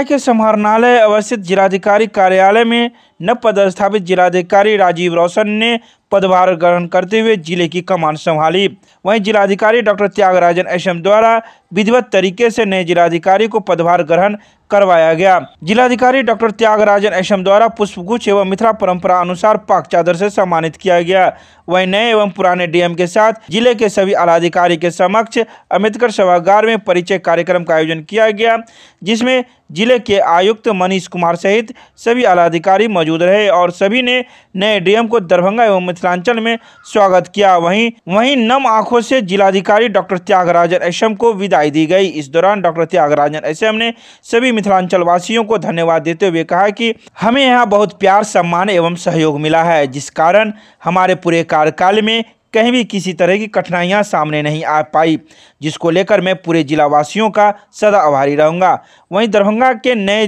दरभंगा के समाहरणालय अवस्थित जिलाधिकारी कार्यालय में नव पदस्थापित जिलाधिकारी राजीव रोशन ने पदभार ग्रहण करते हुए जिले की कमान संभाली। वहीं जिलाधिकारी डॉक्टर त्यागराजन एसएम द्वारा विधिवत तरीके से नए जिलाधिकारी को पदभार ग्रहण करवाया गया। जिलाधिकारी डॉक्टर त्यागराजन एसएम द्वारा पुष्पगुच्छ एवं मिथिला परंपरा अनुसार पाक चादर से सम्मानित किया गया। वहीं नए एवं पुराने डीएम के साथ जिले के सभी आलाधिकारी के समक्ष अम्बेडकर सभागार में परिचय कार्यक्रम का आयोजन किया गया, जिसमें जिले के आयुक्त मनीष कुमार सहित सभी आलाधिकारी मौजूद रहे और सभी ने नए डीएम को दरभंगा एवं मिथिलांचल में स्वागत किया। वहीं नम आंखों से जिलाधिकारी डॉक्टर त्यागराजन एसएम को विदाई दी गई। इस दौरान डॉक्टर त्यागराजन एसएम ने सभी मिथिलांचल वासियों को धन्यवाद देते हुए कहा कि हमें यहाँ बहुत प्यार, सम्मान एवं सहयोग मिला है, जिस कारण हमारे पूरे कार्यकाल में कहीं भी किसी तरह की कठिनाइयां सामने नहीं आ पाई, जिसको लेकर मैं पूरे जिला वासियों का सदा आभारी रहूंगा। वहीं दरभंगा के नए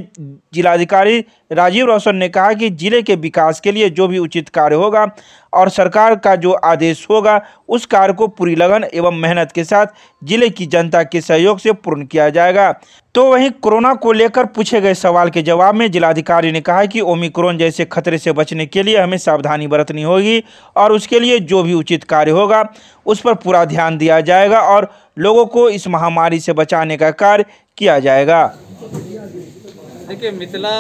जिलाधिकारी राजीव रोशन ने कहा कि जिले के विकास के लिए जो भी उचित कार्य होगा और सरकार का जो आदेश होगा उस कार्य को पूरी लगन एवं मेहनत के साथ जिले की जनता के सहयोग से पूर्ण किया जाएगा। तो वहीं कोरोना को लेकर पूछे गए सवाल के जवाब में जिलाधिकारी ने कहा कि ओमिक्रॉन जैसे खतरे से बचने के लिए हमें सावधानी बरतनी होगी और उसके लिए जो भी उचित कार्य होगा उस पर पूरा ध्यान दिया जाएगा और लोगों को इस महामारी से बचाने का कार्य किया जाएगा। देखिए, मिथिला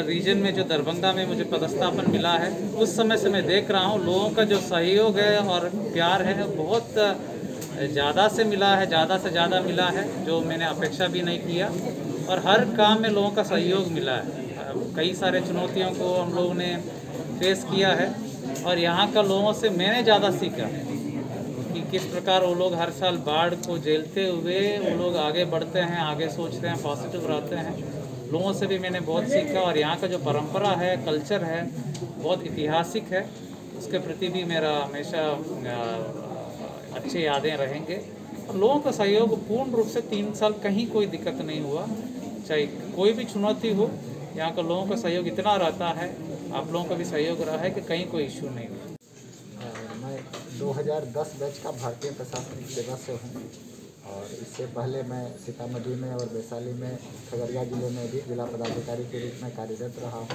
रीजन में जो दरभंगा में मुझे पदस्थापन मिला है, उस समय से मैं देख रहा हूँ लोगों का जो सहयोग है और प्यार है बहुत ज़्यादा से मिला है, ज़्यादा से ज़्यादा मिला है, जो मैंने अपेक्षा भी नहीं किया। और हर काम में लोगों का सहयोग मिला है। कई सारे चुनौतियों को हम लोगों ने फेस किया है और यहाँ का लोगों से मैंने ज़्यादा सीखा कि किस प्रकार वो लोग हर साल बाढ़ को झेलते हुए वो लोग आगे बढ़ते हैं, आगे सोचते हैं, पॉजिटिव रहते हैं। लोगों से भी मैंने बहुत सीखा और यहाँ का जो परंपरा है, कल्चर है, बहुत ऐतिहासिक है, उसके प्रति भी मेरा हमेशा अच्छी यादें रहेंगे। और लोगों का सहयोग पूर्ण रूप से 3 साल कहीं कोई दिक्कत नहीं हुआ, चाहे कोई भी चुनौती हो, यहाँ का लोगों का सहयोग इतना रहता है, आप लोगों का भी सहयोग रहा है कि कहीं कोई इश्यू नहीं हुआ। मैं 2010 बैच का भारतीय प्रशासनिक सेवा से हूँ और इससे पहले मैं सीतामढ़ी में और वैशाली में, खगड़िया जिले में भी जिला पदाधिकारी के रूप में कार्यरत रहा हूँ।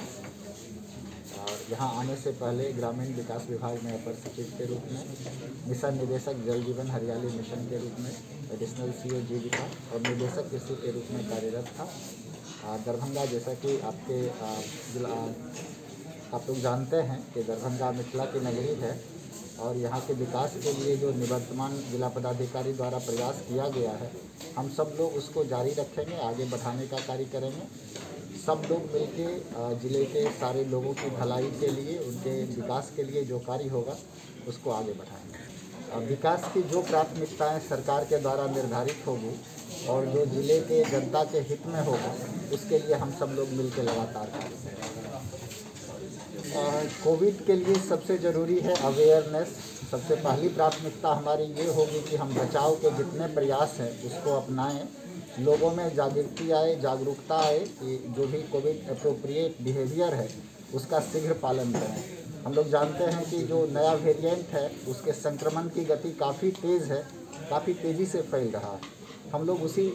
और यहाँ आने से पहले ग्रामीण विकास विभाग में अपर सचिव के रूप में, मिशन निदेशक जल जीवन हरियाली मिशन के रूप में, एडिशनल सीओ जीविका और निदेशक कृषि के रूप में कार्यरत था। दरभंगा, जैसा कि आप लोग जानते हैं कि दरभंगा मिथिला की नगरी है और यहाँ के विकास के लिए जो निवर्तमान जिला पदाधिकारी द्वारा प्रयास किया गया है, हम सब लोग उसको जारी रखेंगे, आगे बढ़ाने का कार्य करेंगे। सब लोग मिलके जिले के सारे लोगों की भलाई के लिए, उनके विकास के लिए जो कार्य होगा उसको आगे बढ़ाएंगे। विकास की जो प्राथमिकताएं सरकार के द्वारा निर्धारित होगी और जो जिले के जनता के हित में होगा, उसके लिए हम सब लोग मिलकर लगातार कार्य करेंगे। कोविड के लिए सबसे ज़रूरी है अवेयरनेस। सबसे पहली प्राथमिकता हमारी ये होगी कि हम बचाव के जितने प्रयास हैं उसको अपनाएं, लोगों में जागरूकता आए कि जो भी कोविड एप्रोप्रिएट बिहेवियर है उसका शीघ्र पालन करें। हम लोग जानते हैं कि जो नया वेरिएंट है उसके संक्रमण की गति काफ़ी तेज़ है, काफ़ी तेज़ी से फैल रहा है। हम लोग उसी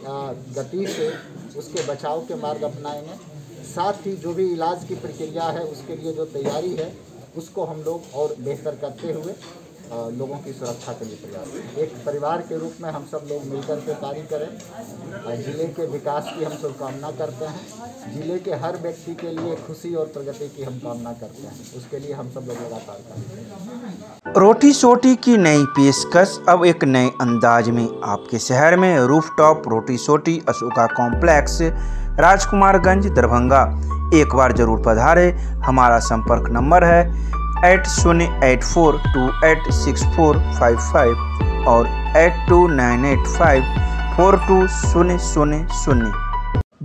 गति से उसके बचाव के मार्ग अपनाएंगे। साथ ही जो भी इलाज की प्रक्रिया है उसके लिए जो तैयारी है उसको हम लोग और बेहतर करते हुए लोगों की सुरक्षा के लिए प्रयास, एक परिवार के रूप में हम सब लोग मिलकर के कार्य करें। जिले के विकास की हम शुभकामना करते हैं, जिले के हर व्यक्ति के लिए खुशी और प्रगति की हम कामना करते हैं, उसके लिए हम सब लोग लगातार कार्य करें। रोटी सोटी की नई पेशकश अब एक नए अंदाज में आपके शहर में रूफटॉप रोटी सोटी अशोका कॉम्प्लेक्स, राजकुमारगंज, दरभंगा। एक बार जरूर पधारे। हमारा संपर्क नंबर है 8084286455 और 8298542000।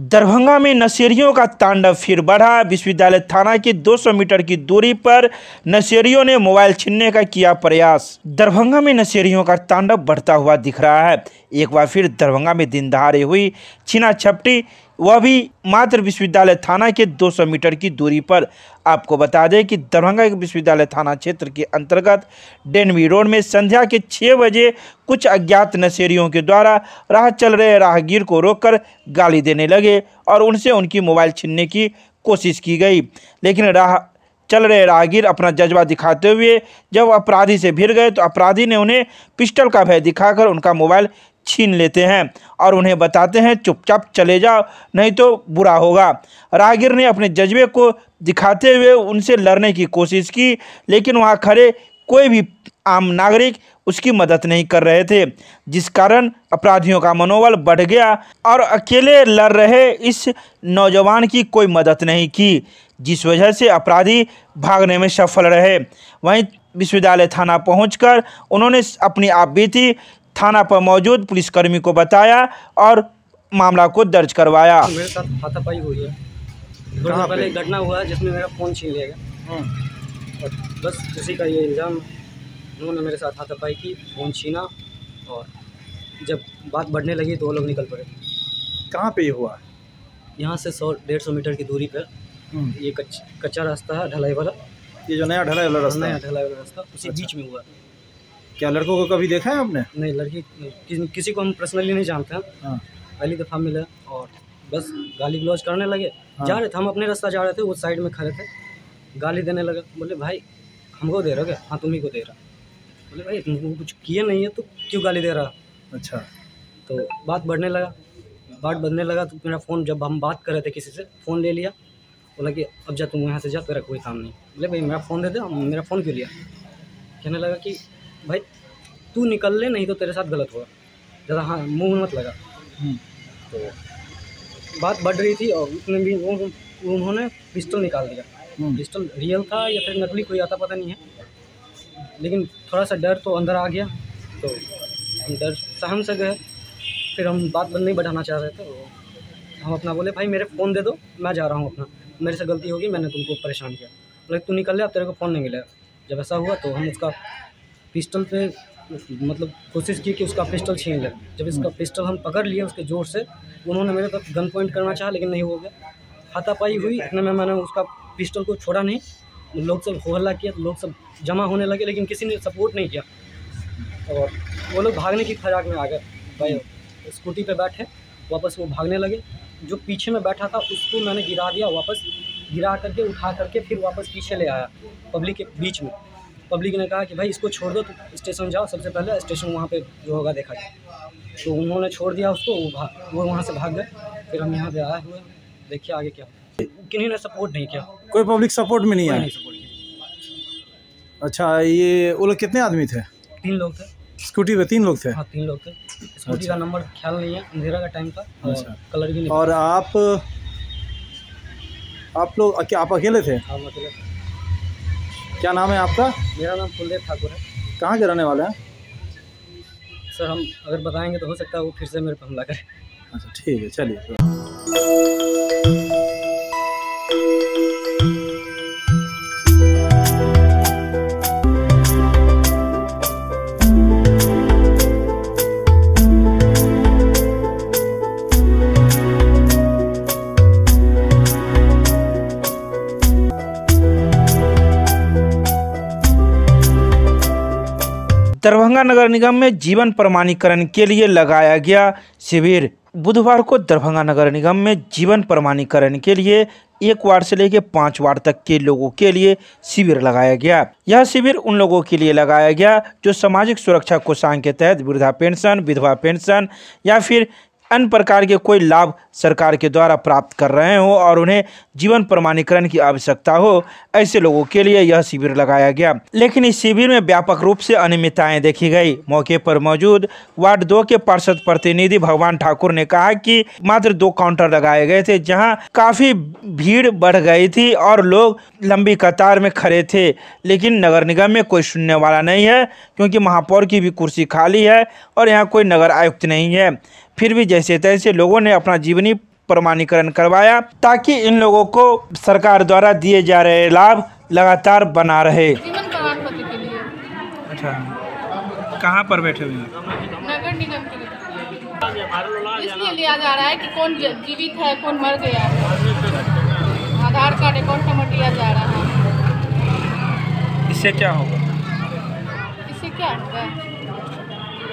दरभंगा में नशेड़ियों का तांडव फिर बढ़ा। विश्वविद्यालय थाना की 200 मीटर की दूरी पर नशेड़ियों ने मोबाइल छीनने का किया प्रयास। दरभंगा में नशेड़ियों का तांडव बढ़ता हुआ दिख रहा है। एक बार फिर दरभंगा में दिन दहाड़े हुई छीना झपटी वह भी मात्र विश्वविद्यालय थाना के 200 मीटर की दूरी पर। आपको बता दें कि दरभंगा के विश्वविद्यालय थाना क्षेत्र के अंतर्गत डेनवी रोड में संध्या के 6 बजे कुछ अज्ञात नशेड़ियों के द्वारा राह चल रहे राहगीर को रोककर गाली देने लगे और उनसे उनकी मोबाइल छीनने की कोशिश की गई। लेकिन राह चल रहे राहगीर अपना जज्बा दिखाते हुए जब अपराधी से भिड़ गए तो अपराधी ने उन्हें पिस्टल का भय दिखाकर उनका मोबाइल छीन लेते हैं और उन्हें बताते हैं चुपचाप चले जाओ नहीं तो बुरा होगा। राहगीर ने अपने जज्बे को दिखाते हुए उनसे लड़ने की कोशिश की, लेकिन वहां खड़े कोई भी आम नागरिक उसकी मदद नहीं कर रहे थे, जिस कारण अपराधियों का मनोबल बढ़ गया और अकेले लड़ रहे इस नौजवान की कोई मदद नहीं की, जिस वजह से अपराधी भागने में सफल रहे। वहीं विश्वविद्यालय थाना पहुंचकर उन्होंने अपनी आपबीती थाना पर मौजूद पुलिसकर्मी को बताया और मामला को दर्ज करवाया। मेरे साथ हाथापाई हुई है। थोड़ी देर पहले एक घटना हुआ है जिसमें मेरा फ़ोन छीन लिया गया और बस उसी का ये इल्ज़ाम, उन्होंने मेरे साथ हाथापाई की, फ़ोन छीना और जब बात बढ़ने लगी तो वो लोग निकल पड़े। कहाँ पे ये हुआ? यहाँ से 100-150 मीटर की दूरी पर ये कच्चा रास्ता है, ढलाई वाला। ये जो नया ढलाई वाला रास्ता है, ढलाई वाला रास्ता उसी बीच में हुआ। क्या लड़कों को कभी देखा है आपने? नहीं, लड़की किसी को हम पर्सनली नहीं जानते हैं। हाँ। पहली दफ़ा मिले और बस गाली गलौज करने लगे। हाँ। जा रहे थे, हम अपने रास्ता जा रहे थे, वो साइड में खड़े थे, गाली देने लगे। बोले भाई हमको दे रहा क्या? हाँ तुम्ही को दे रहा। बोले भाई तुमको कुछ किए नहीं है तो क्यों गाली दे रहा? अच्छा। तो बात बढ़ने लगा तो मेरा फ़ोन, जब हम बात कर रहे थे किसी से, फ़ोन ले लिया। बोला कि अब जा तुम यहाँ से जा, तेरा कोई काम नहीं। बोले भाई मेरा फ़ोन दे दे। मेरा फ़ोन क्यों लिया? कहने लगा कि भाई तू निकल ले नहीं तो तेरे साथ गलत होगा, ज़्यादा हाँ मुँह मत लगा। तो बात बढ़ रही थी और उसमें भी उन्होंने पिस्टल निकाल दिया। पिस्टल रियल था या फिर नकली कोई आता पता नहीं है, लेकिन थोड़ा सा डर तो अंदर आ गया तो हम डर सहम से गए। फिर हम बात नहीं बढ़ाना चाह रहे थे, हम अपना बोले भाई मेरे फ़ोन दे दो, मैं जा रहा हूँ अपना, मेरे से गलती होगी, मैंने तुमको परेशान किया। बोले तू निकल ले, अब तेरे को फ़ोन नहीं मिलेगा। जब ऐसा हुआ तो हम उसका पिस्टल पे मतलब कोशिश की कि उसका पिस्टल छीन ले। जब इसका पिस्टल हम पकड़ लिए उसके ज़ोर से, उन्होंने मेरे तरफ गन पॉइंट करना चाहा लेकिन नहीं हो गया। हाथापाई हुई, इतने में मैंने उसका पिस्टल को छोड़ा नहीं। लोग सब हो हल्ला किया, लोग सब जमा होने लगे, लेकिन किसी ने सपोर्ट नहीं किया और वो लोग भागने की खजाक में आ गए। भाई स्कूटी पे बैठे, वापस वो भागने लगे। जो पीछे में बैठा था उसको मैंने गिरा दिया, वापस गिरा करके उठा करके फिर वापस पीछे ले आया पब्लिक के बीच में। पब्लिक ने कहा कि भाई इसको छोड़ दो, तो स्टेशन जाओ, सबसे पहले स्टेशन वहाँ पे जो होगा देखा जाए। तो उन्होंने छोड़ दिया उसको, वो वहाँ से भाग गए। फिर हम यहाँ पे आए हुए, देखिए आगे क्या। किन्हीं ने सपोर्ट नहीं किया, कोई पब्लिक सपोर्ट में नहीं आया? नहीं सपोर्ट किया। अच्छा, ये वो लोग कितने आदमी थे? 3 लोग थे। स्कूटी पे 3 लोग थे? हाँ 3 लोग थे। स्कूटी का नंबर ख्याल नहीं है, अंधेरा का टाइम था और कलर भी नहीं। और आप लोग क्या आप अकेले थे? हाँ अकेले थे। क्या नाम है आपका? मेरा नाम कुलदेव ठाकुर है। कहाँ के रहने वाले हैं? सर हम अगर बताएंगे तो हो सकता है वो फिर से मेरे पर हमला करे। अच्छा ठीक है, चलिए। दरभंगा नगर निगम में जीवन प्रमाणीकरण के लिए लगाया गया शिविर। बुधवार को दरभंगा नगर निगम में जीवन प्रमाणीकरण के लिए 1 वार्ड से लेकर 5 वार्ड तक के लोगों के लिए शिविर लगाया गया। यह शिविर उन लोगों के लिए लगाया गया जो सामाजिक सुरक्षा कोषांग के तहत वृद्धा पेंशन, विधवा पेंशन या फिर अन्य प्रकार के कोई लाभ सरकार के द्वारा प्राप्त कर रहे हो और उन्हें जीवन प्रमाणीकरण की आवश्यकता हो, ऐसे लोगों के लिए यह शिविर लगाया गया। लेकिन इस शिविर में व्यापक रूप से अनियमितताएं देखी गई। मौके पर मौजूद वार्ड 2 के पार्षद प्रतिनिधि भगवान ठाकुर ने कहा कि मात्र 2 काउंटर लगाए गए थे जहां काफी भीड़ बढ़ गई थी और लोग लंबी कतार में खड़े थे, लेकिन नगर निगम में कोई सुनने वाला नहीं है क्योंकि महापौर की भी कुर्सी खाली है और यहाँ कोई नगर आयुक्त नहीं है। फिर भी जैसे तैसे लोगों ने अपना जीवनी प्रमाणीकरण करवाया ताकि इन लोगों को सरकार द्वारा दिए जा रहे लाभ लगातार बना रहे। जीवन प्रमाण पत्र के लिए। अच्छा, कहाँ पर बैठे हुए हैं? नगर निगम के लिए। इसलिए लिया जा रहा है कि कौन जीवित है कौन मर गया है। आधार कार्ड अकाउंट नंबर दिया जा रहा है। इससे क्या होगा? इससे क्या होगा?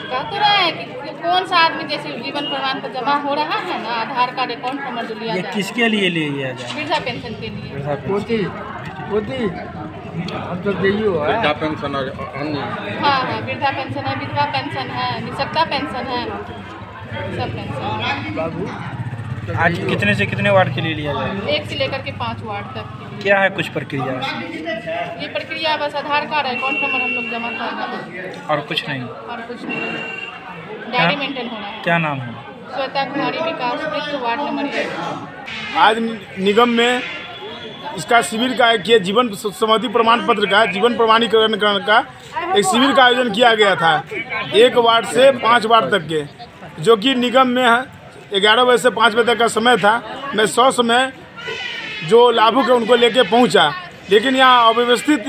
कह तो रहे हैं कि कौन सा आदमी जैसे जीवन प्रमाण पर जमा हो रहा है ना, आधार कार्ड अकाउंट नंबर जो लिया ये जा किसके लिए लिया जाए? वृद्धा पेंशन के लिए। वृद्धा पेंशन। हाँ, वृद्धा पेंशन है, विधवा पेंशन है, निःशक्ता पेंशन है, सब पेंशन। आज कितने से कितने वार्ड के लिए लिया जाए? 1 से लेकर के 5 वार्ड तक। क्या है कुछ प्रक्रिया? ये प्रक्रिया बस आधार कार्ड अकाउंट नंबर हम लोग जमा करना है और कुछ नहीं? और कुछ नहीं। डायरी मेंटेन होना है। क्या नाम है? श्वेता कुमारी, विकास वृत्त, वार्ड नंबर 1। आज निगम में इसका शिविर का एक जीवन समाधि प्रमाण पत्र का जीवन प्रमाणीकरण का एक शिविर का आयोजन किया गया था 1 वार्ड से 5 वार्ड तक के, जो कि निगम में 11 बजे से 5 बजे तक का समय था। मैं 100 समय जो लाभुक है उनको लेके पहुंचा, लेकिन यहाँ अव्यवस्थित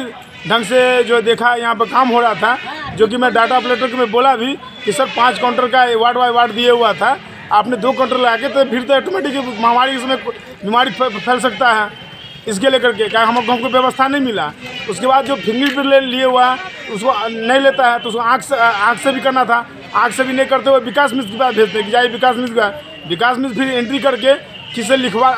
ढंग से जो देखा यहाँ पर काम हो रहा था, जो कि मैं डाटा ऑपरेटर को मैं बोला भी कि सर 5 काउंटर का वार्ड बाई वार्ड दिए हुआ था, आपने 2 काउंटर लगा के तो फिर तो ऑटोमेटिक महामारी इसमें बीमारी फैल सकता है। इसके लेकर के क्या हमको व्यवस्था नहीं मिला। उसके बाद जो फिंगरप्रिंट लिए हुआ उसको नहीं लेता है, तो उसको आँख से भी करना था, आँख से भी नहीं करते हुए विकास मिश्र के पास भेजते कि जाइए विकास मिश्र फिर एंट्री करके किसे लिखवा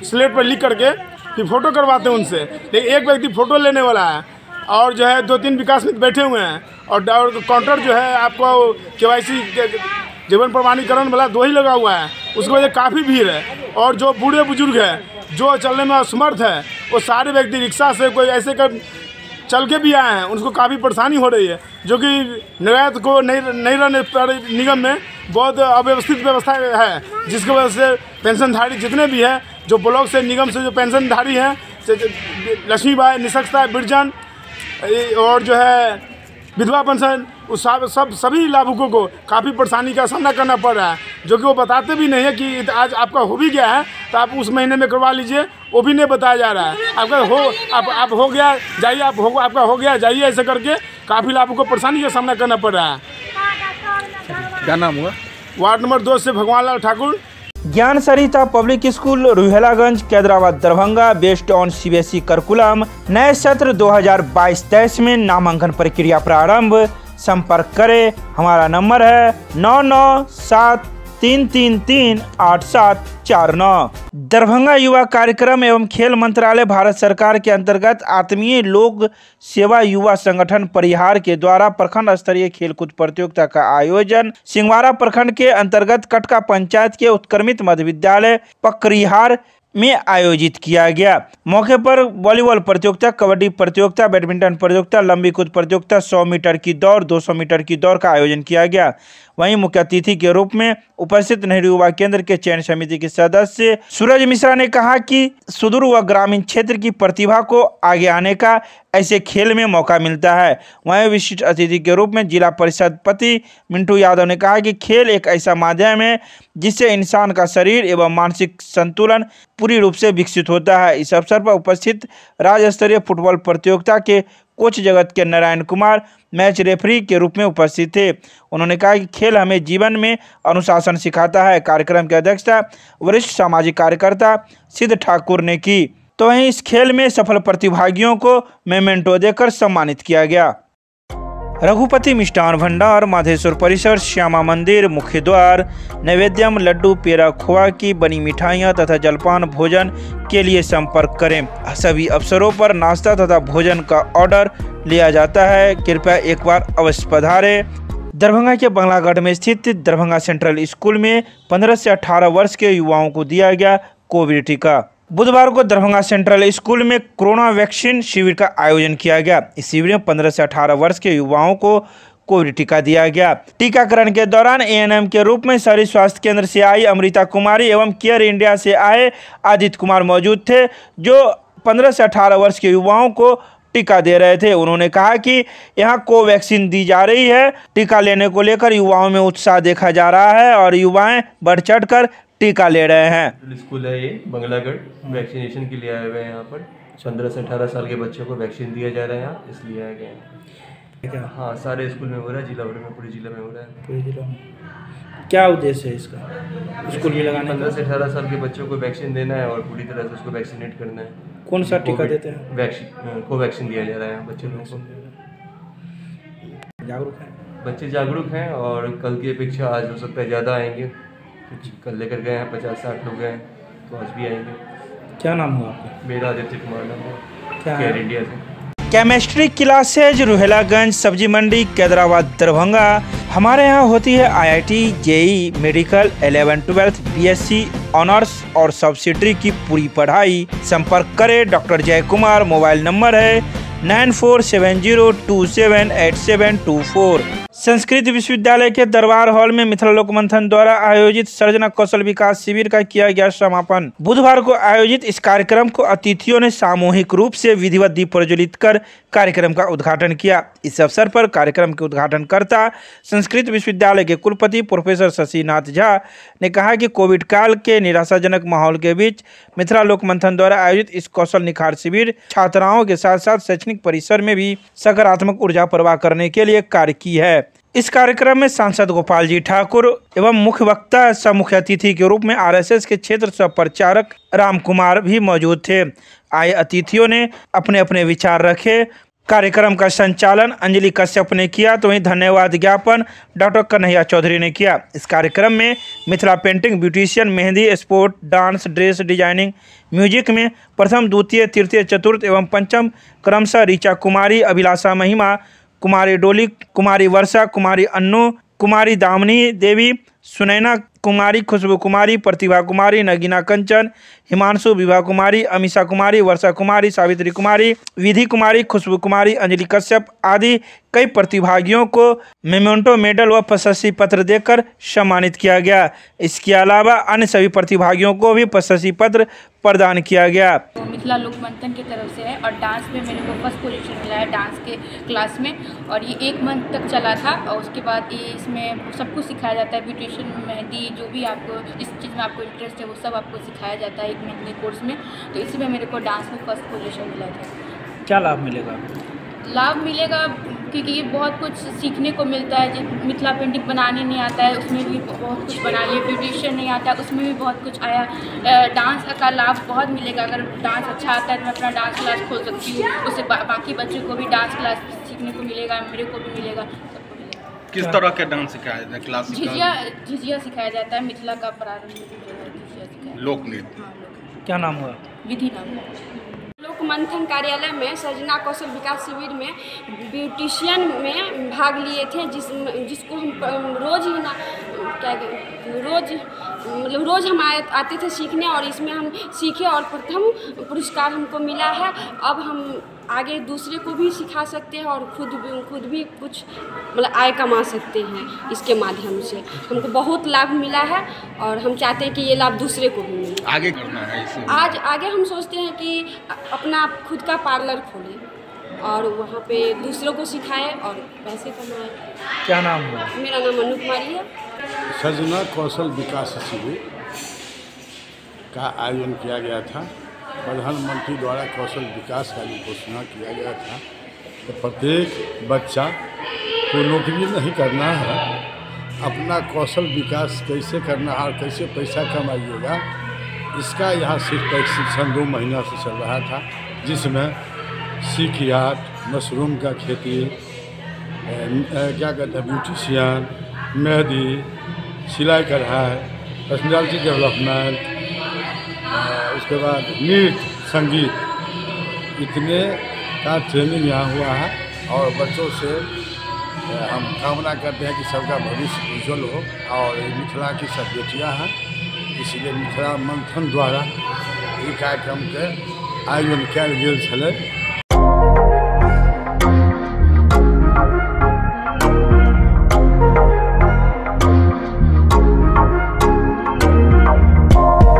स्लेट पर लिख करके फिर फोटो करवाते हैं उनसे। लेकिन एक व्यक्ति फ़ोटो लेने वाला है और जो है 2-3 विकास मिश्र बैठे हुए हैं और काउंटर जो है आपको KYC जीवन प्रमाणीकरण वाला 2 ही लगा हुआ है। उसकी वजह काफ़ी भीड़ है और जो बूढ़े बुजुर्ग हैं जो चलने में असमर्थ है वो सारे व्यक्ति रिक्शा से कोई ऐसे कर चल के भी आए हैं, उनको काफ़ी परेशानी हो रही है, जो कि निर्यात को नहीं रहने पर निगम में बहुत अव्यवस्थित व्यवस्था है, जिसकी वजह से पेंशनधारी जितने भी हैं जो ब्लॉक से निगम से जो पेंशनधारी हैं लक्ष्मीबाई, निःशक्ता, बिरजन और जो है विधवा पेंशन, उस सभी लाभुकों को काफ़ी परेशानी का सामना करना पड़ रहा है, जो कि वो बताते भी नहीं है कि आज आपका हो भी गया है तो आप उस महीने में करवा लीजिए, वो भी नहीं बताया जा रहा है। आपका आप हो गया जाइए, आपका हो गया जाइए, ऐसे करके काफ़ी लाभुकों को परेशानी का सामना करना पड़ रहा है। क्या नाम हुआ? वार्ड नंबर 2 से भगवान Lal Thakur. Gyan Sarita public school Ruhelaganj Kaidrabad Darbhanga based on CBSE curriculum नए सत्र 2022-23 में नामांकन प्रक्रिया प्रारंभ। संपर्क करें, हमारा नंबर है 9973338749। दरभंगा युवा कार्यक्रम एवं खेल मंत्रालय भारत सरकार के अंतर्गत आत्मीय लोक सेवा युवा संगठन परिहार के द्वारा प्रखंड स्तरीय खेलकूद प्रतियोगिता का आयोजन सिंहवाड़ा प्रखंड के अंतर्गत कटका पंचायत के उत्क्रमित मध्य विद्यालय पकरिहार में आयोजित किया गया। मौके पर वॉलीबॉल प्रतियोगिता, कबड्डी प्रतियोगिता, बैडमिंटन प्रतियोगिता, लंबी कूद प्रतियोगिता, 100 मीटर की दौड़, 200 मीटर की दौड़ का आयोजन किया गया। वहीं मुख्य अतिथि के रूप में उपस्थित नेहरू युवा केंद्र के चयन समिति के सदस्य सूरज मिश्रा ने कहा कि सुदूर व ग्रामीण क्षेत्र की प्रतिभा को आगे आने का ऐसे खेल में मौका मिलता है। वहीं विशिष्ट अतिथि के रूप में जिला परिषद पति मिंटू यादव ने कहा कि खेल एक ऐसा माध्यम है जिससे इंसान का शरीर एवं मानसिक संतुलन पूरी रूप से विकसित होता है। इस अवसर पर उपस्थित राज्य स्तरीय फुटबॉल प्रतियोगिता के कोच जगत के नारायण कुमार मैच रेफरी के रूप में उपस्थित थे। उन्होंने कहा कि खेल हमें जीवन में अनुशासन सिखाता है। कार्यक्रम की अध्यक्षता वरिष्ठ सामाजिक कार्यकर्ता सिद्ध ठाकुर ने की। तो वहीं इस खेल में सफल प्रतिभागियों को मेमेंटो देकर सम्मानित किया गया। रघुपति मिष्ठान भंडार, माधेश्वर परिसर, श्यामा मंदिर, मुख्य द्वार। नैवेद्यम, लड्डू, पेड़ा, खोआ की बनी मिठाइयाँ तथा जलपान भोजन के लिए संपर्क करें। सभी अवसरों पर नाश्ता तथा भोजन का ऑर्डर लिया जाता है। कृपया एक बार अवश्य पधारें। दरभंगा के बंगलागढ़ में स्थित दरभंगा सेंट्रल स्कूल में 15 से 18 वर्ष के युवाओं को दिया गया कोविड टीका। बुधवार को दरभंगा सेंट्रल स्कूल में कोरोना वैक्सीन शिविर का आयोजन किया गया। इस शिविर में 15 से 18 वर्ष के युवाओं को कोविड टीका दिया गया। टीकाकरण के दौरान ANM के रूप में शहरी स्वास्थ्य केंद्र से आई अमृता कुमारी एवं केयर इंडिया से आए आदित्य कुमार मौजूद थे, जो 15 से 18 वर्ष के युवाओं को टीका दे रहे थे। उन्होंने कहा कि यहाँ कोवैक्सीन दी जा रही है। टीका लेने को लेकर युवाओं में उत्साह देखा जा रहा है और युवाएं बढ़ चढ़ कर टीका ले रहे हैं। स्कूल है ये बंगलागढ़, वैक्सीनेशन के लिए आए हुए हैं। यहाँ पर 15 से 18 साल के बच्चों को वैक्सीन दिया जा रहा है यहाँ, इसलिए आए गए हैं। क्या? हाँ, सारे स्कूल में हो रहा है, जिला भर में, पूरे जिला में हो रहा है। पूरे जिला में क्या उद्देश्य है इसका? स्कूल में लगाने 15 से 18 साल के बच्चों को वैक्सीन देना है और पूरी तरह से उसको वैक्सीनेट करना है। कौन सा टीका देते हैं? वैक्सीन, कोवैक्सीन दिया जा रहा है बच्चे लोगों को। जागरूक हैं बच्चे, जागरूक हैं और कल की अपेक्षा आज हो सकता है ज़्यादा आएंगे। कल लेकर गए हैं 50-60 लोग गए, तो आज भी आएंगे। क्या नाम हुआ आपका? मेरा आदित्य कुमार नाम है, क्या केयर इंडिया से। केमिस्ट्री क्लासेज रुहेलागंज सब्जी मंडी कैदराबाद दरभंगा। हमारे यहाँ होती है IIT, JEE, medical, 11-12, BSc honours और सब्सिडरी की पूरी पढ़ाई। संपर्क करें डॉक्टर जय कुमार। मोबाइल नंबर है 9470278724। संस्कृत विश्वविद्यालय के दरबार हॉल में मिथिला लोक मंथन द्वारा आयोजित सर्जना कौशल विकास शिविर का किया गया समापन। बुधवार को आयोजित इस कार्यक्रम को अतिथियों ने सामूहिक रूप से विधिवत दीप प्रज्वलित कर कार्यक्रम का उद्घाटन किया। इस अवसर पर कार्यक्रम के उद्घाटनकर्ता संस्कृत विश्वविद्यालय के कुलपति प्रोफेसर शशिनाथ झा ने कहा कि कोविड काल के निराशाजनक माहौल के बीच मिथिला लोक मंथन द्वारा आयोजित इस कौशल निखार शिविर छात्राओं के साथ साथ शैक्षणिक परिसर में भी सकारात्मक ऊर्जा प्रवाह करने के लिए कार्य की है। इस कार्यक्रम में सांसद गोपाल जी ठाकुर एवं मुख्य वक्ता सह मुख्य अतिथि के रूप में RSS के क्षेत्र सह प्रचारक राम कुमार भी मौजूद थे। आए अतिथियों ने अपने अपने विचार रखे। कार्यक्रम का संचालन अंजलि कश्यप ने किया, तो वहीं धन्यवाद ज्ञापन डॉक्टर कन्हैया चौधरी ने किया। इस कार्यक्रम में Mithila painting, beautician, mehndi, sport, dance, dress designing, music में प्रथम, द्वितीय, तृतीय, चतुर्थ एवं पंचम क्रमशः ऋचा कुमारी, अभिलाषा महिमा, कुमारी डोली, कुमारी वर्षा, कुमारी अन्नू, कुमारी दामिनी देवी, सुनैना कुमारी, खुशबू कुमारी, प्रतिभा कुमारी, नगीना कंचन, हिमांशु, विभा कुमारी, अमीषा कुमारी, वर्षा कुमारी, सावित्री कुमारी, विधि कुमारी, खुशबू कुमारी, अंजलि कश्यप आदि कई प्रतिभागियों को मेमेंटो मेडल व प्रशस्ति पत्र देकर सम्मानित किया गया। इसके अलावा अन्य सभी प्रतिभागियों को भी प्रशस्ति पत्र प्रदान किया गया। मिथिला लोक मंथन की तरफ से है और डांस में मेरे को फर्स्ट पोजीशन मिला है डांस के क्लास में, और ये 1 मंथ तक चला था। और उसके बाद ये इसमें सब कुछ सिखाया जाता है, ब्यूटिशियन, मेहंदी, जो भी आपको जिस चीज़ में आपको इंटरेस्ट है वो सब आपको सिखाया जाता है 1 महीने कोर्स में। तो इसी में मेरे को डांस में फर्स्ट पोजीशन मिला था। क्या लाभ मिलेगा? लाभ मिलेगा क्योंकि ये बहुत कुछ सीखने को मिलता है। जो मिथिला पेंटिंग बनाने नहीं आता है उसमें भी बहुत कुछ बना लिया, ब्यूटिशियन नहीं आता है उसमें भी बहुत कुछ आया। डांस का लाभ बहुत मिलेगा। अगर डांस अच्छा आता है तो मैं अपना डांस क्लास खोल सकती हूँ, उससे बाकी बच्चों को भी डांस क्लास सीखने को मिलेगा, मेरे को भी मिलेगा, सबको मिलेगा। किस तरह के डांस सिखाया जाता है? क्लासिकल, झिझिया सिखाया जाता है। मिथिला का प्रारंभ झिझिया सिखाया। लोक नृत्य। हाँ, क्या नाम हुआ? विधि नाम है। लोक मंथन कार्यालय में सर्जना कौशल विकास शिविर में ब्यूटिशियन में भाग लिए थे, जिसको हम रोज़ ही ना रोज़ हम आते थे सीखने, और इसमें हम सीखे और प्रथम पुरस्कार हमको मिला है। अब हम आगे दूसरे को भी सिखा सकते हैं और खुद भी कुछ मतलब आय कमा सकते हैं इसके माध्यम से। हमको बहुत लाभ मिला है और हम चाहते हैं कि ये लाभ दूसरे को भी मिले। आगे करना है इसे। आगे हम सोचते हैं कि अपना खुद का पार्लर खोलें और वहाँ पे दूसरों को सिखाएं और पैसे कमाएं। क्या नाम हुआ? मेरा नाम अनु कुमारी है। सर्जना कौशल विकास शिविर का आयोजन किया गया था। प्रधानमंत्री द्वारा कौशल विकास का जो घोषणा किया गया था तो प्रत्येक बच्चा को नौकरी नहीं करना है, अपना कौशल विकास कैसे करना है और कैसे पैसा कमाइएगा, इसका यहाँ सिर्फ प्रशिक्षण 2 महीना से चल रहा था, जिसमें सीख आर्ट, मशरूम का खेती, क्या कहते हैं, ब्यूटिशियन, मेहंदी, सिलाई कढ़ाई, पर्सनैलिटी डेवलपमेंट, उसके बाद नृत्य, संगीत, इतने का ट्रेनिंग यहाँ हुआ है। और बच्चों से हम कामना करते हैं कि सबका भविष्य उज्जवल हो। और मिथिला की सब बेटियाँ हैं, इसलिए मिथिला मंथन द्वारा ये कार्यक्रम के आयोजन कयल गेल छलै।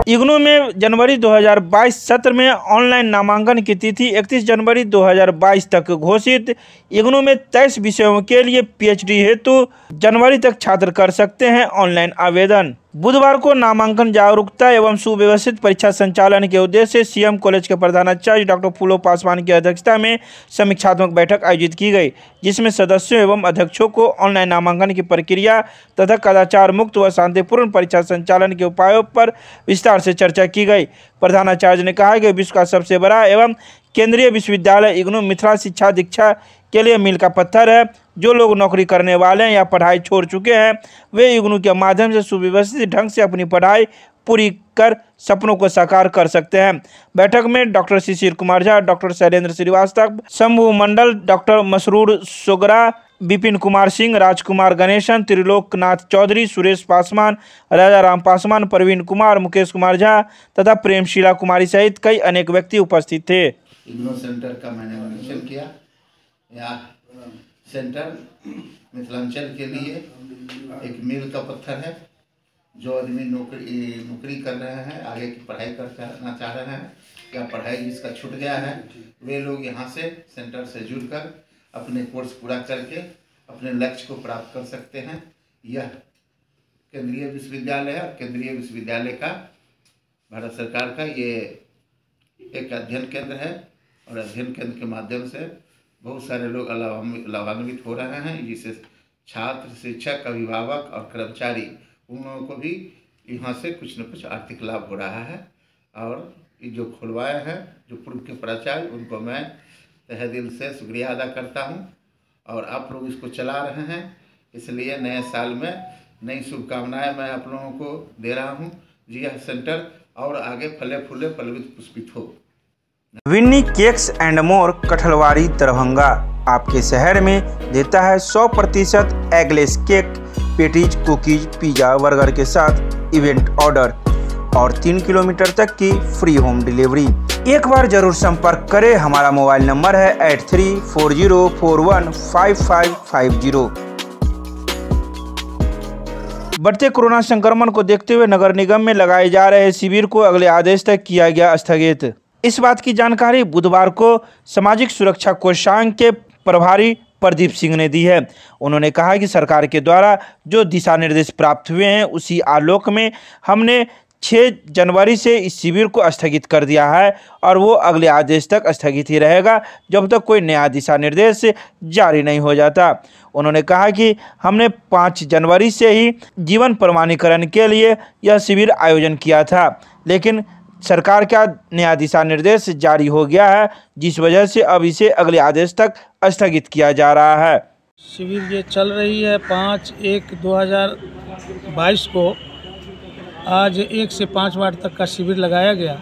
इग्नू में जनवरी 2022 सत्र में ऑनलाइन नामांकन की तिथि 31 जनवरी 2022 तक घोषित। इग्नू में 23 विषयों के लिए PhD हेतु जनवरी तक छात्र कर सकते हैं ऑनलाइन आवेदन। बुधवार को नामांकन जागरूकता एवं सुव्यवस्थित परीक्षा संचालन के उद्देश्य से सीएम कॉलेज के प्रधानाचार्य डॉक्टर फूलो पासवान की अध्यक्षता में समीक्षात्मक बैठक आयोजित की गई, जिसमें सदस्यों एवं अध्यक्षों को ऑनलाइन नामांकन की प्रक्रिया तथा कदाचार मुक्त व शांतिपूर्ण परीक्षा संचालन के उपायों पर विस्तार से चर्चा की गई। प्रधानाचार्य ने कहा कि विश्व का सबसे बड़ा एवं केंद्रीय विश्वविद्यालय इग्नू मिथिला शिक्षा दीक्षा के लिए मील का पत्थर है। जो लोग नौकरी करने वाले हैं या पढ़ाई छोड़ चुके हैं, वे इग्नू के माध्यम से सुव्यवस्थित ढंग से अपनी पढ़ाई पूरी कर सपनों को साकार कर सकते हैं। बैठक में डॉक्टर शिशिर कुमार झा, डॉक्टर शैलेंद्र श्रीवास्तव, शंभू मंडल, डॉक्टर मसरूर सोगरा, विपिन कुमार सिंह, राजकुमार गणेशन, त्रिलोकनाथ चौधरी, सुरेश पासवान, राजा राम पासवान, प्रवीण कुमार, मुकेश कुमार झा तथा प्रेमशीला कुमारी सहित कई अनेक व्यक्ति उपस्थित थे। इग्नू सेंटर का मैंने निरीक्षण किया। यहाँ सेंटर मिथिलांचल के लिए एक मील का पत्थर है। जो आदमी नौकरी कर रहे हैं, आगे की पढ़ाई करना चाह रहे हैं या पढ़ाई जिसका छूट गया है, वे लोग यहाँ से सेंटर से जुड़कर अपने कोर्स पूरा करके अपने लक्ष्य को प्राप्त कर सकते हैं। यह केंद्रीय विश्वविद्यालय है और केंद्रीय विश्वविद्यालय का भारत सरकार का ये एक अध्ययन केंद्र है और अध्ययन केंद्र के माध्यम से बहुत सारे लोग लाभान्वित हो रहे हैं, जिससे छात्र, शिक्षक, अभिभावक और कर्मचारी उन लोगों को भी यहाँ से कुछ न कुछ आर्थिक लाभ हो रहा है। और ये जो खुलवाए हैं, जो पूर्व के प्राचार्य, उनको मैं तहे दिल से शुक्रिया अदा करता हूँ। और आप लोग इसको चला रहे हैं, इसलिए नए साल में नई शुभकामनाएं मैं आप लोगों को दे रहा हूँ। जी यह सेंटर और आगे फले फूले पल्लवित पुष्पित हो। Winnie cakes and more, Kathalwadi, Darbhanga आपके शहर में देता है 100% eggless cake, patties, cookies, pizza, burger के साथ इवेंट ऑर्डर और 3 किलोमीटर तक की फ्री होम डिलीवरी। एक बार जरूर संपर्क करें। हमारा मोबाइल नंबर है 8340415550। बढ़ते कोरोना संक्रमण को देखते हुए नगर निगम में लगाए जा रहे शिविर को अगले आदेश तक किया गया स्थगित। इस बात की जानकारी बुधवार को सामाजिक सुरक्षा कोषांग के प्रभारी प्रदीप सिंह ने दी है। उन्होंने कहा कि सरकार के द्वारा जो दिशा निर्देश प्राप्त हुए हैं, उसी आलोक में हमने 6 जनवरी से इस शिविर को स्थगित कर दिया है और वो अगले आदेश तक स्थगित ही रहेगा, जब तक कोई नया दिशा निर्देश जारी नहीं हो जाता। उन्होंने कहा कि हमने 5 जनवरी से ही जीवन प्रमाणीकरण के लिए यह शिविर आयोजन किया था, लेकिन सरकार का नया दिशा निर्देश जारी हो गया है, जिस वजह से अब इसे अगले आदेश तक स्थगित किया जा रहा है। शिविर ये चल रही है 5/1/2022 को। आज 1 से 5 वार्ड तक का शिविर लगाया गया,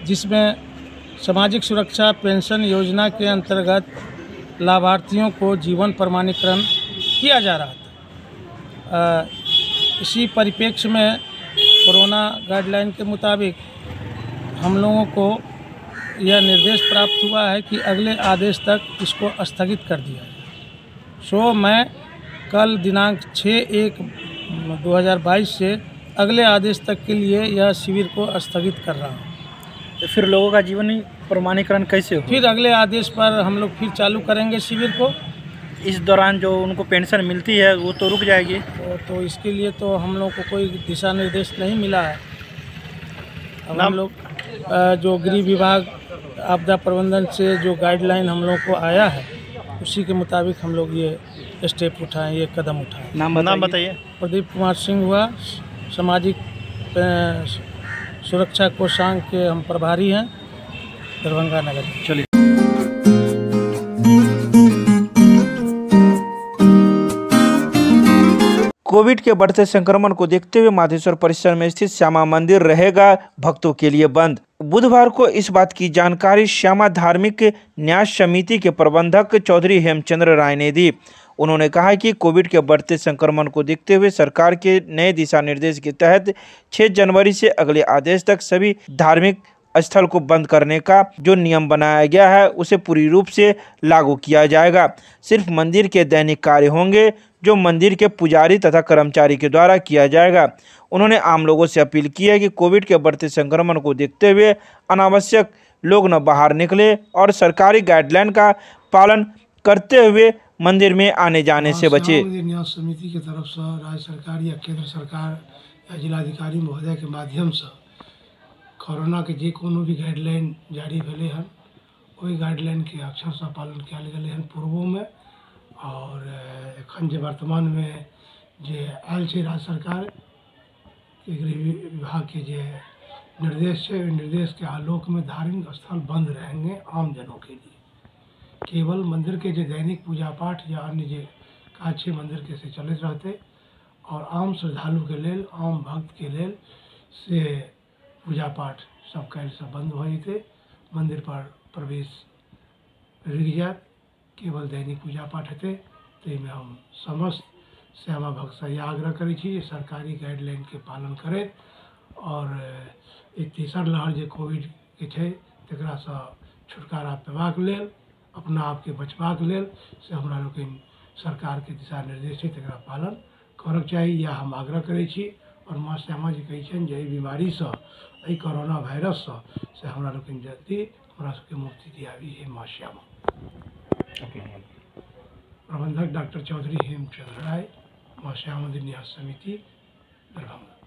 जिसमें सामाजिक सुरक्षा पेंशन योजना के अंतर्गत लाभार्थियों को जीवन प्रमाणीकरण किया जा रहा था। इसी परिप्रेक्ष्य में कोरोना गाइडलाइन के मुताबिक हम लोगों को यह निर्देश प्राप्त हुआ है कि अगले आदेश तक इसको स्थगित कर दिया जाए। सो मैं कल दिनांक 6/1/2022 से अगले आदेश तक के लिए यह शिविर को स्थगित कर रहा हूँ। तो फिर लोगों का जीवन प्रमाणीकरण कैसे हो? फिर अगले आदेश पर हम लोग फिर चालू करेंगे शिविर को। इस दौरान जो उनको पेंशन मिलती है वो तो रुक जाएगी। तो इसके लिए तो हम लोग को कोई दिशा निर्देश नहीं मिला है। अब हम लोग जो गृह विभाग आपदा प्रबंधन से जो गाइडलाइन हम लोग को आया है, उसी के मुताबिक हम लोग ये स्टेप उठाएं, ये कदम उठाएं। नाम बताइए। प्रदीप कुमार सिंह हुआ, सामाजिक सुरक्षा कोषांग के हम प्रभारी हैं, दरभंगा नगर। चलिए। कोविड के बढ़ते संक्रमण को देखते हुए माधेश्वर परिसर में स्थित श्यामा मंदिर रहेगा भक्तों के लिए बंद। बुधवार को इस बात की जानकारी श्यामा धार्मिक न्यास समिति के प्रबंधक चौधरी हेमचंद्र राय ने दी। उन्होंने कहा कि कोविड के बढ़ते संक्रमण को देखते हुए सरकार के नए दिशा निर्देश के तहत 6 जनवरी से अगले आदेश तक सभी धार्मिक स्थल को बंद करने का जो नियम बनाया गया है, उसे पूरी रूप से लागू किया जाएगा। सिर्फ मंदिर के दैनिक कार्य होंगे, जो मंदिर के पुजारी तथा कर्मचारी के द्वारा किया जाएगा। उन्होंने आम लोगों से अपील की है कि कोविड के बढ़ते संक्रमण को देखते हुए अनावश्यक लोग न बाहर निकले और सरकारी गाइडलाइन का पालन करते हुए मंदिर में आने जाने से बचे। न्यास समिति की तरफ से राज्य सरकार या केंद्र सरकार या जिलाधिकारी महोदय के माध्यम से कोरोना के जे कोनो भी गाइडलाइन जारी भेले हन ओहि गाइडलाइन के अक्षर से पालन कयल गेलै हन पूर्वों में। और एखन जे वर्तमान में जे आयल छै राज्य सरकार के गृह विभाग के जे निर्देश है, निर्देश के आलोक में धार्मिक स्थल बंद रहेंगे आम जनों के लिए। केवल मंदिर के जो दैनिक पूजा पाठ या अन्य जो काज है मंदिर के से चलते रहते और आम श्रद्धालु के लेल, आम भक्त के लेल से पूजा पाठ सब कल से बंद हो जेते। मंदिर पर प्रवेश रुक जात, केवल दैनिक पूजा पाठ हेतै। ताहिमे हम समस्त श्यामा भक्त से यह आग्रह करै छी जे सरकारी गाइडलाइन के पालन करे और एक तेसर लहर जे कोविड के छै तकरा से छुटकारा पेबाक लेल, अपना आप के बचबाक लेल से हमरा लोकनि सरकार के दिशा निर्देश है तकरा पालन करक चाही, यह हम आग्रह करै छी। और माँ श्यामा जी कहै छनि जे एहि बीमारी से, एहि कोरोना वायरस से हमरा लोकनि जल्दी हमरा सबके मुक्ति दियावी है माँ श्यामा। प्रबंधक डॉक्टर चौधरी हेमचंद्र राय, माँ श्यामा न्यास समिति, दरभंगा।